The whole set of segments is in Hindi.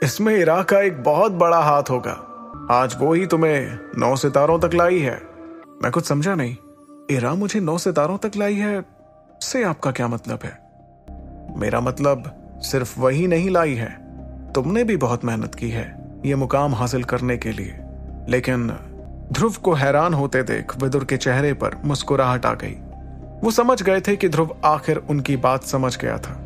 इसमें इरा का एक बहुत बड़ा हाथ होगा। आज वो ही तुम्हें 9 सितारों तक लाई है। मैं कुछ समझा नहीं। इरा मुझे 9 सितारों तक लाई है से आपका क्या मतलब है? मेरा मतलब सिर्फ वही नहीं लाई है, तुमने भी बहुत मेहनत की है ये मुकाम हासिल करने के लिए। लेकिन ध्रुव को हैरान होते देख विदुर के चेहरे पर मुस्कुराहट आ गई। वो समझ गए थे कि ध्रुव आखिर उनकी बात समझ गया था।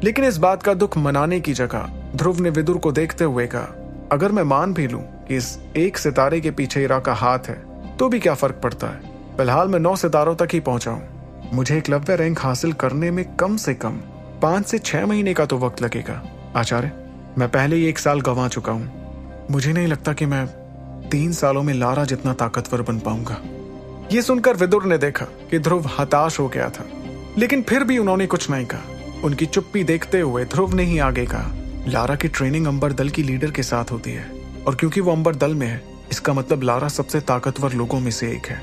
लेकिन इस बात का दुख मनाने की जगह ध्रुव ने विदुर को देखते हुए कहा, अगर मैं मान भी लूं कि इस एक सितारे के पीछे इरा का हाथ है तो भी क्या फर्क पड़ता है। फिलहाल मैं 9 सितारों तक ही पहुंचा हूं। मुझे एकलव्य रैंक हासिल करने में कम से कम 5 से 6 महीने का तो वक्त लगेगा। आचार्य, मैं पहले ही 1 साल गंवा चुका हूं। मुझे नहीं लगता कि मैं 3 सालों में लारा जितना ताकतवर बन पाऊंगा। ये सुनकर विदुर ने देखा कि ध्रुव हताश हो गया था, लेकिन फिर भी उन्होंने कुछ नहीं कहा। उनकी चुप्पी देखते हुए ध्रुव ने ही आगे कहा, लारा की ट्रेनिंग अंबर दल की लीडर के साथ होती है, और क्योंकि वो अंबर दल में है इसका मतलब लारा सबसे ताकतवर लोगों में से एक है।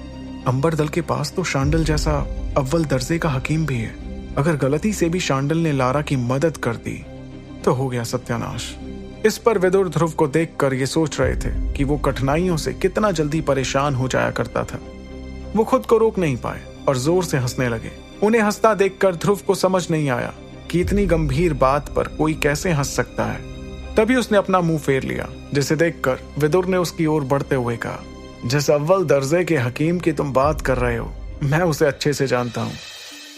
अंबर दल के पास तो शांडल जैसा अव्वल दर्जे का हकीम भी है। अगर गलती से भी शांडल ने लारा की मदद कर दी तो हो गया सत्यानाश। इस पर विदुर ध्रुव को देखकर ये सोच रहे थे कि वो कठिनाइयों से कितना जल्दी परेशान हो जाया करता था। वो खुद को रोक नहीं पाए और जोर से हंसने लगे। उन्हें हंसता देखकर ध्रुव को समझ नहीं आया कि इतनी गंभीर बात पर कोई कैसे हंस सकता है। तभी उसने अपना मुंह फेर लिया, जिसे देखकर विदुर ने उसकी ओर बढ़ते हुए कहा, जिस अव्वल दर्जे के हकीम की तुम बात कर रहे हो मैं उसे अच्छे से जानता हूं।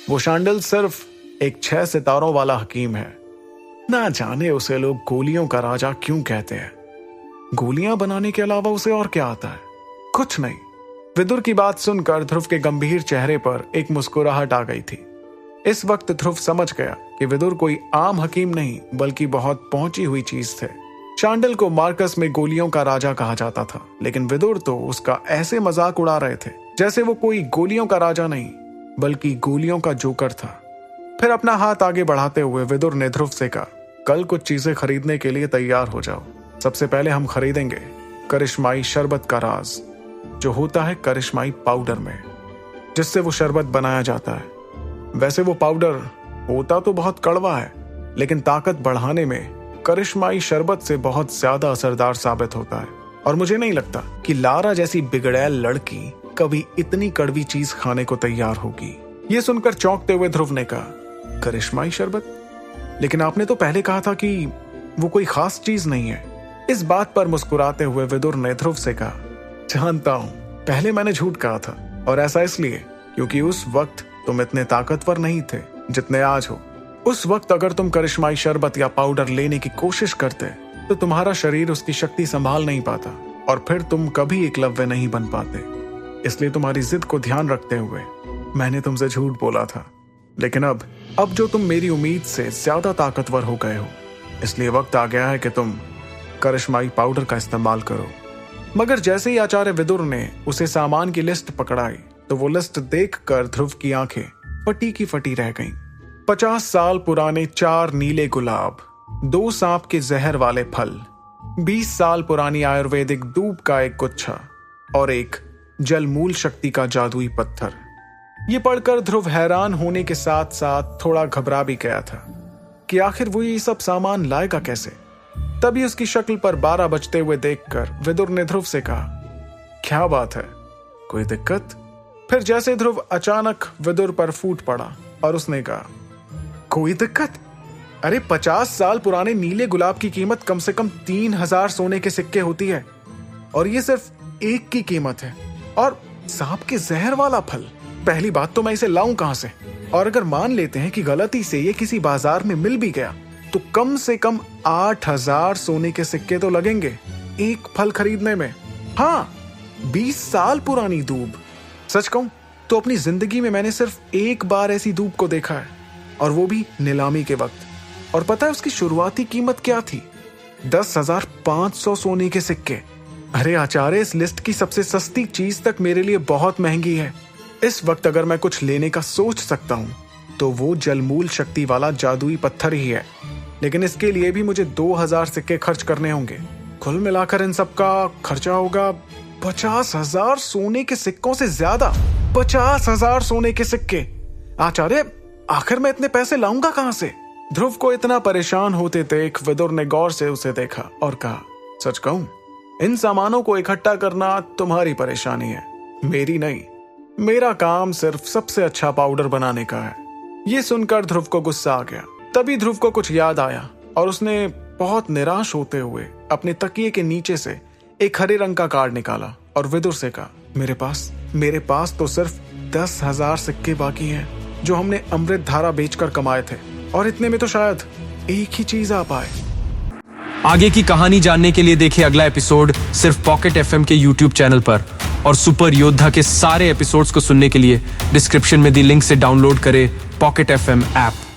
वो शांडल सिर्फ एक 6 सितारों वाला हकीम है। ना जाने उसे लोग गोलियों का राजा क्यों कहते हैं। गोलियां बनाने के अलावा उसे और क्या आता है? कुछ नहीं। विदुर की बात सुनकर ध्रुव के गंभीर चेहरे पर एक मुस्कुराहट आ गई थी। इस वक्त ध्रुव समझ गया कि विदुर कोई आम हकीम नहीं बल्कि बहुत पहुंची हुई चीज थे। शांडल को मार्कस में गोलियों का राजा कहा जाता था, लेकिन विदुर तो उसका ऐसे मजाक उड़ा रहे थे जैसे वो कोई गोलियों का राजा नहीं बल्कि गोलियों का जोकर था। फिर अपना हाथ आगे बढ़ाते हुए विदुर ने ध्रुव से कहा, कल कुछ चीजें खरीदने के लिए तैयार हो जाओ। सबसे पहले हम खरीदेंगे करिश्माई शरबत का राज, जो होता है करिश्माई पाउडर में, जिससे वो शरबत बनाया जाता है। वैसे वो पाउडर होता तो बहुत कड़वा है, लेकिन ताकत बढ़ाने में करिश्माई शरबत से बहुत ज्यादा असरदार साबित होता है। और मुझे नहीं लगता कि लारा जैसी बिगड़ैल लड़की कभी इतनी कड़वी चीज खाने को तैयार होगी। ये सुनकर चौंकते हुए ध्रुव ने कहा, करिश्माई शरबत? लेकिन आपने तो पहले कहा था कि वो कोई खास चीज नहीं है। इस बात पर मुस्कुराते हुए विदुर ने ध्रुव से कहा, जानता हूं पहले मैंने झूठ कहा था, और ऐसा इसलिए क्योंकि उस वक्त तुम इतने ताकतवर नहीं थे जितने आज हो। उस वक्त अगर तुम करिश्माई शरबत या पाउडर लेने की कोशिश करते तो तुम्हारा शरीर उसकी शक्ति संभाल नहीं पाता और फिर तुम कभी एकलव्य नहीं बन पाते। इसलिए तुम्हारी जिद को ध्यान रखते हुए मैंने तुमसे झूठ बोला था। लेकिन अब जो तुम मेरी उम्मीद से ज्यादा ताकतवर हो गए हो, इसलिए वक्त आ गया है कि तुम करिश्माई पाउडर का इस्तेमाल करो। मगर जैसे ही आचार्य विदुर ने उसे सामान की लिस्ट पकड़ाई तो वो लिस्ट देखकर ध्रुव की आंखें फटी की फटी रह गईं। 50 साल पुराने 4 नीले गुलाब, 2 सांप के जहर वाले फल, 20 साल पुरानी आयुर्वेदिक दूब का एक गुच्छा और एक जलमूल शक्ति का जादुई पत्थर। ये पढ़कर ध्रुव हैरान होने के साथ साथ थोड़ा घबरा भी गया था कि आखिर वो ये सब सामान लाएगा कैसे। तभी उसकी शक्ल पर 12 बजते हुए देखकर विदुर ने ध्रुव से कहा, क्या बात है, कोई दिक्कत? फिर जैसे ध्रुव अचानक विदुर पर फूट पड़ा और उसने कहा, कोई दिक्कत? अरे 50 साल पुराने नीले गुलाब की कीमत कम से कम 3000 सोने के सिक्के होती है, और ये सिर्फ एक की कीमत है। और सांप के जहर वाला फल, पहली बात तो मैं इसे लाऊं कहां से? और अगर मान लेते हैं कि गलती से ये किसी बाजार में मिल भी गया तो कम से कम 8000 सोने के सिक्के तो लगेंगे एक फल खरीदने में। हाँ, 20 साल पुरानी दूब। सच कहूं तो अपनी जिंदगी में मैंने सिर्फ एक बार ऐसी दूब को देखा है, और वो भी नीलामी के वक्त। और पता है उसकी शुरुआती कीमत क्या थी? 10,500 सोने के सिक्के। अरे आचार्य, इस लिस्ट की सबसे सस्ती चीज तक मेरे लिए बहुत महंगी है। इस वक्त अगर मैं कुछ लेने का सोच सकता हूं तो वो जलमूल शक्ति वाला जादुई पत्थर ही है, लेकिन इसके लिए भी मुझे 2000 सिक्के खर्च करने होंगे। कुल मिलाकर इन सब का खर्चा होगा 50,000 सोने के सिक्कों से ज्यादा। 50,000 सोने के सिक्के। आचार्य, आखिर मैं इतने पैसे लाऊंगा कहां से? ध्रुव को इतना परेशान होते देख विदुर ने गौर से उसे देखा और कहा, सच कहूं, इन सामानों को इकट्ठा करना तुम्हारी परेशानी है, मेरी नहीं। मेरा काम सिर्फ सबसे अच्छा पाउडर बनाने का है। ये सुनकर ध्रुव को गुस्सा आ गया। तभी ध्रुव को कुछ याद आया और उसने बहुत निराश होते हुए अपने तकिए के नीचे से एक हरे रंग का कार्ड निकाला और विदुर से कहा, मेरे पास तो सिर्फ 10,000 सिक्के बाकी हैं जो हमने अमृत धारा बेचकर कमाए थे, और इतने में तो शायद एक ही चीज आ पाए। आगे की कहानी जानने के लिए देखिए अगला एपिसोड सिर्फ पॉकेट एफएम के यूट्यूब चैनल पर, और सुपर योद्धा के सारे एपिसोड्स को सुनने के लिए डिस्क्रिप्शन में दी लिंक से डाउनलोड करें पॉकेट एफएम ऐप।